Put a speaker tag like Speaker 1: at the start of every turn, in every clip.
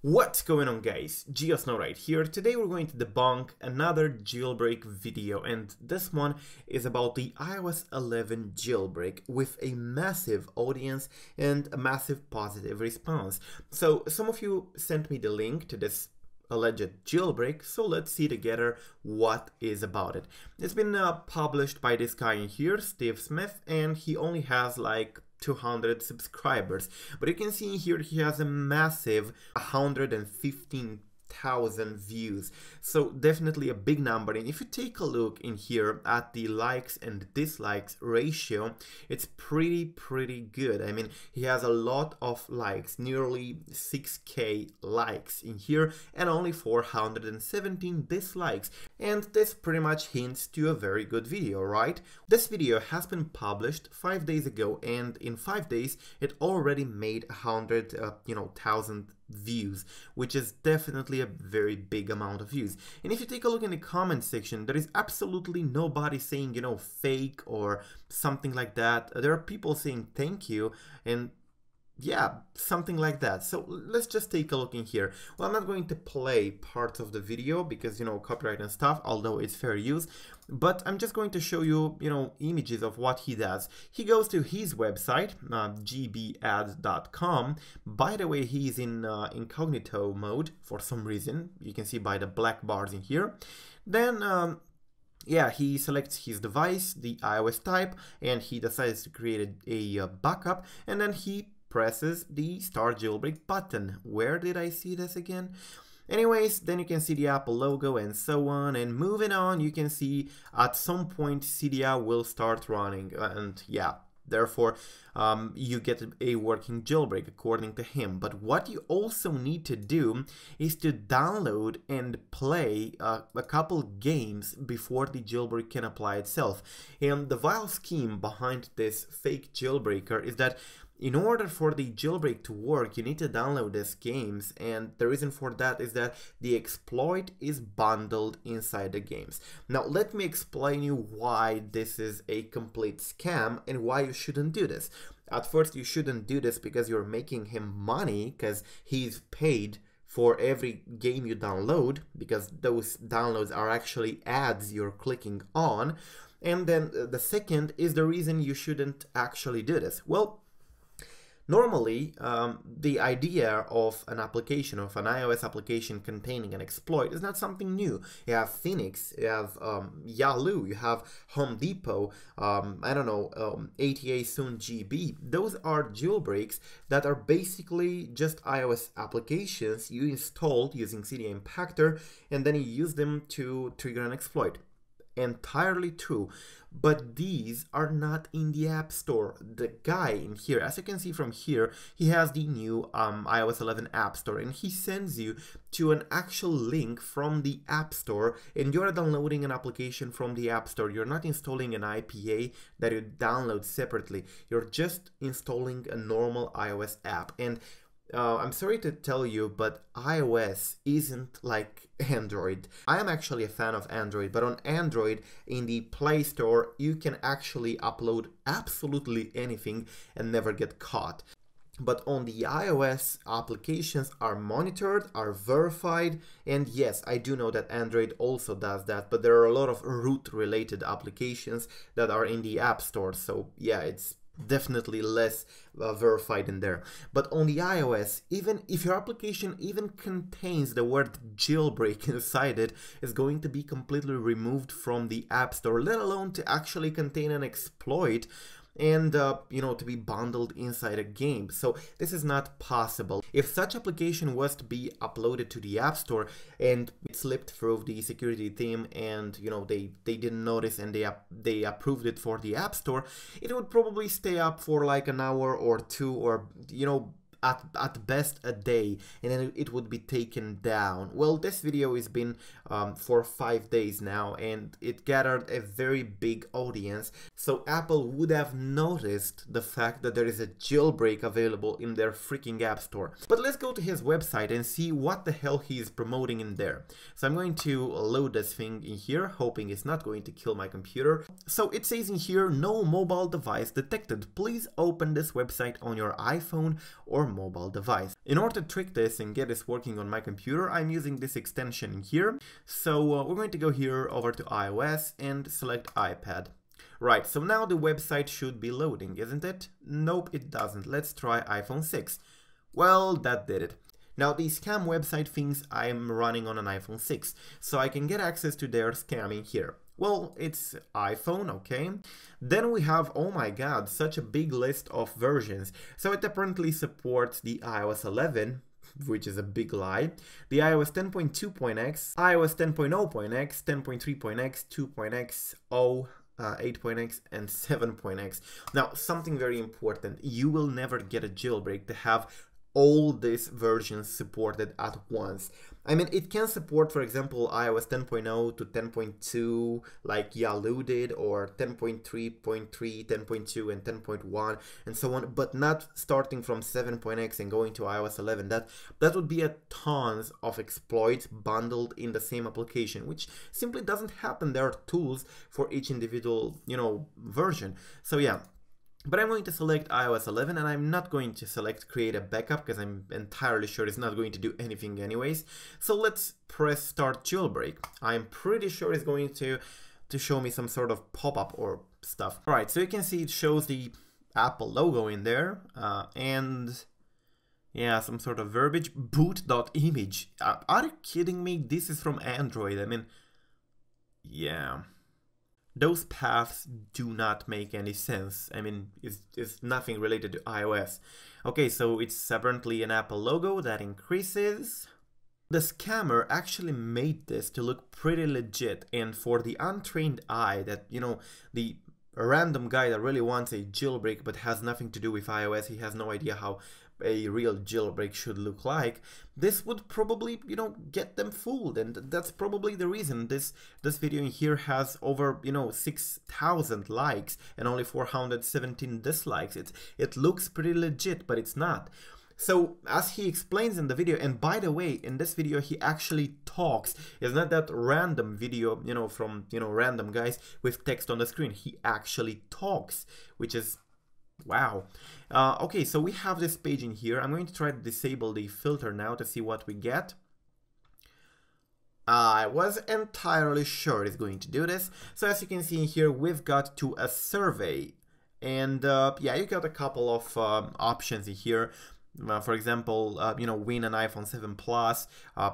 Speaker 1: What's going on, guys? GeoSnow right here. Today we're going to debunk another jailbreak video, and this one is about the iOS 11 jailbreak with a massive audience and a massive positive response. So some of you sent me the link to this alleged jailbreak, so let's see together what is about it. It's been published by this guy in here, Steve Smith, and he only has like 200 subscribers, but you can see in here he has a massive 115,000 views, so definitely a big number. And if you take a look in here at the likes and dislikes ratio, it's pretty good. I mean, he has a lot of likes, nearly 6k likes in here, and only 417 dislikes, and this pretty much hints to a very good video, right? This video has been published 5 days ago, and in 5 days it already made 100,000 views, which is definitely a very big amount of views. And if you take a look in the comment section, there is absolutely nobody saying, you know, fake or something like that. There are people saying thank you and yeah, something like that. So let's just take a look in here. Well, I'm not going to play parts of the video because, you know, copyright and stuff, although it's fair use, but I'm just going to show you, you know, images of what he does. He goes to his website, gbads.com. By the way, he's in incognito mode for some reason. You can see by the black bars in here. Then yeah, he selects his device, the iOS type, and he decides to create a backup, and then he presses the Start Jailbreak button. Where did I see this again? Anyways, then you can see the Apple logo and so on, and moving on, you can see at some point Cydia will start running, and yeah, therefore you get a working jailbreak according to him. But what you also need to do is to download and play a couple games before the jailbreak can apply itself. And the vile scheme behind this fake jailbreaker is that in order for the jailbreak to work, you need to download these games, and the reason for that is that the exploit is bundled inside the games. Now, let me explain you why this is a complete scam and why you shouldn't do this. At first, you shouldn't do this because you're making him money, because he's paid for every game you download, because those downloads are actually ads you're clicking on. And then the second is the reason you shouldn't actually do this. Well, normally, the idea of an application, of an iOS application containing an exploit is not something new. You have Phoenix, you have Yahoo, you have Home Depot, I don't know, ATA soon GB. Those are jailbreaks that are basically just iOS applications you installed using Cydia Impactor, and then you use them to trigger an exploit. Entirely true, but these are not in the App Store. The guy in here, as you can see from here, he has the new iOS 11 App Store, and he sends you to an actual link from the App Store, and you're downloading an application from the App Store. You're not installing an IPA that you download separately. You're just installing a normal iOS app. And I'm sorry to tell you, but iOS isn't like Android. I am actually a fan of Android, but on Android, in the Play Store, you can actually upload absolutely anything and never get caught. But on the iOS, applications are monitored, are verified, and yes, I do know that Android also does that, but there are a lot of root-related applications that are in the App Store, so yeah, it's definitely less verified in there. But on the iOS, even if your application even contains the word jailbreak inside it, is going to be completely removed from the App Store, let alone to actually contain an exploit and you know, to be bundled inside a game. So this is not possible. If such application was to be uploaded to the App Store and it slipped through the security team, and you know, they didn't notice and they approved it for the App Store, it would probably stay up for like an hour or two, or you know, at best a day, and then it would be taken down. Well, this video has been for 5 days now, and it gathered a very big audience, so Apple would have noticed the fact that there is a jailbreak available in their freaking App Store. But let's go to his website and see what the hell he is promoting in there. So I'm going to load this thing in here, hoping it's not going to kill my computer. So it says in here, no mobile device detected. Please open this website on your iPhone or mobile device. In order to trick this and get this working on my computer, I'm using this extension in here. So we're going to go here over to iOS and select iPad. Right, so now the website should be loading, isn't it? Nope, it doesn't. Let's try iPhone 6. Well, that did it. Now, the scam website thinks I'm running on an iPhone 6, so I can get access to their scam in here. Well, it's iPhone, okay. Then we have, oh my god, such a big list of versions. So it apparently supports the iOS 11, which is a big lie, the iOS 10.2.x, iOS 10.0.x, 10.3.x, 2.x, 8.x and 7.x. Now, something very important, you will never get a jailbreak to have all these versions supported at once. I mean, it can support, for example, iOS 10.0 to 10.2 like Yahoo did, or 10.3.3, 10.2 and 10.1 and so on, but not starting from 7.x and going to iOS 11. That would be a tons of exploits bundled in the same application, which simply doesn't happen. There are tools for each individual, version. So yeah. But I'm going to select iOS 11, and I'm not going to select create a backup because I'm entirely sure it's not going to do anything anyways. So let's press start jailbreak. I'm pretty sure it's going to show me some sort of pop-up or stuff. Alright, so you can see it shows the Apple logo in there, and yeah, some sort of verbiage, boot.image. Are you kidding me? This is from Android. I mean, yeah. Those paths do not make any sense. I mean, it's nothing related to iOS. Okay, so it's apparently an Apple logo that increases. The scammer actually made this to look pretty legit, and for the untrained eye that, the random guy that really wants a jailbreak but has nothing to do with iOS, he has no idea how a real jailbreak should look like, this would probably, get them fooled, and that's probably the reason this video in here has over, 6,000 likes and only 417 dislikes. It looks pretty legit, but it's not. So, as he explains in the video, and by the way, in this video he actually talks. It's not that random video, from, random guys with text on the screen. He actually talks, which is wow. Okay, so we have this page in here. I'm going to try to disable the filter now to see what we get. I was entirely sure it's going to do this. So as you can see in here, we've got to a survey. And yeah, you got a couple of options in here. For example, win an iPhone 7 Plus,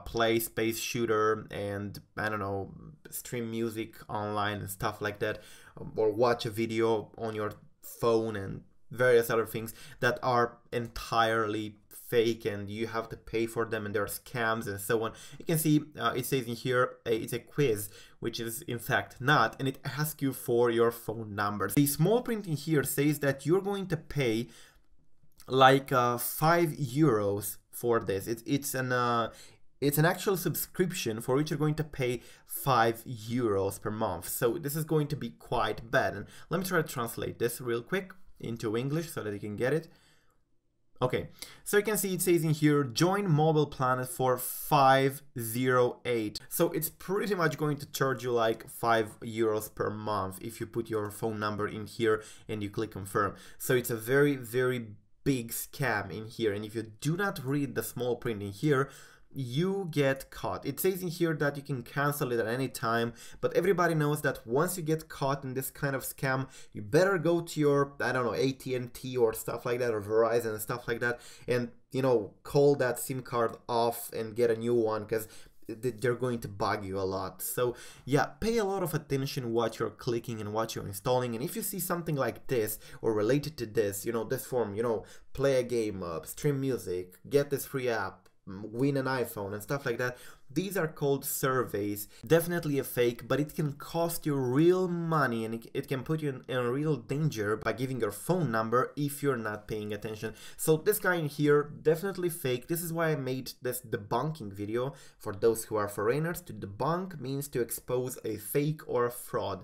Speaker 1: play space shooter, and I don't know, stream music online and stuff like that, or watch a video on your phone and various other things that are entirely fake and you have to pay for them, and there are scams and so on. You can see it says in here it's a quiz, which is in fact not, and it asks you for your phone numbers. The small print in here says that you're going to pay like €5 for this. It's an actual subscription for which you're going to pay €5 per month. So this is going to be quite bad. And let me try to translate this real quick into English so that you can get it. Okay, so you can see it says in here, join mobile plan for €508. So it's pretty much going to charge you like €5 per month if you put your phone number in here and you click confirm. So it's a very, very big scam in here. And if you do not read the small print in here, you get caught. It says in here that you can cancel it at any time, but everybody knows that once you get caught in this kind of scam, you better go to your, I don't know, AT&T or stuff like that, or Verizon and stuff like that, and, call that SIM card off and get a new one, because they're going to bug you a lot. So yeah, pay a lot of attention what you're clicking and what you're installing, and if you see something like this or related to this, this form, play a game, stream music, get this free app, win an iPhone and stuff like that, these are called surveys. Definitely a fake, but it can cost you real money, and it can put you in real danger by giving your phone number if you're not paying attention. So this guy in here, definitely fake. This is why I made this debunking video. For those who are foreigners, to debunk means to expose a fake or a fraud.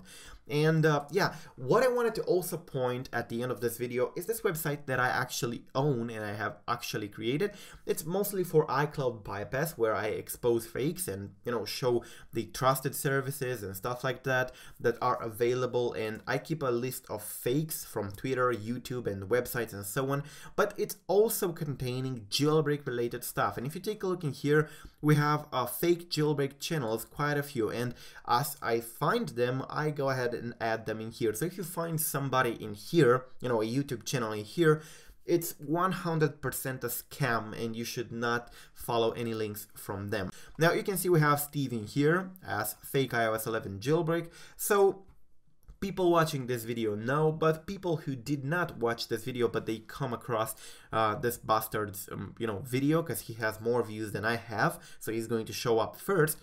Speaker 1: And yeah, what I wanted to also point at the end of this video is this website that I actually own and I have actually created. It's mostly for iCloud bypass, where I expose fakes and, you know, show the trusted services and stuff like that that are available, and I keep a list of fakes from Twitter, YouTube, and websites and so on. But it's also containing jailbreak related stuff, and if you take a look in here, we have fake jailbreak channels, quite a few, and as I find them, I go ahead and add them in here. So if you find somebody in here, you know, a YouTube channel in here, it's 100% a scam and you should not follow any links from them. Now you can see we have Steve in here as fake iOS 11 jailbreak. So people watching this video know, but people who did not watch this video but they come across this bastard's you know, video, because he has more views than I have, so he's going to show up first,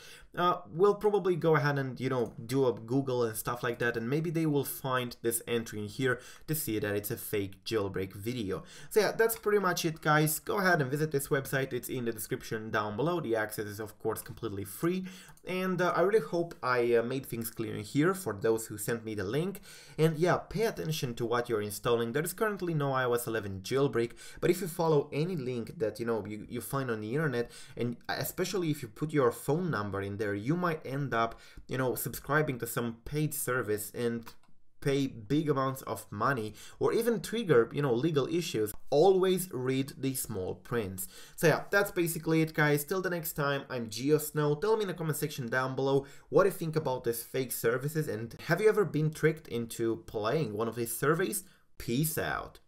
Speaker 1: will probably go ahead and, you know, do a Google and stuff like that, and maybe they will find this entry in here to see that it's a fake jailbreak video. So yeah, that's pretty much it, guys. Go ahead and visit this website. It's in the description down below. The access is of course completely free, and I really hope I made things clear in here for those who sent me the link. And yeah, pay attention to what you're installing. There is currently no iOS 11 jailbreak, but if you follow any link that, you know, you find on the internet, and especially if you put your phone number in there, you might end up, you know, subscribing to some paid service and pay big amounts of money, or even trigger, you know, legal issues. Always read the small prints. So yeah, that's basically it, guys. Till the next time, I'm GeoSnow. Tell me in the comment section down below what you think about these fake services, and have you ever been tricked into playing one of these surveys? Peace out.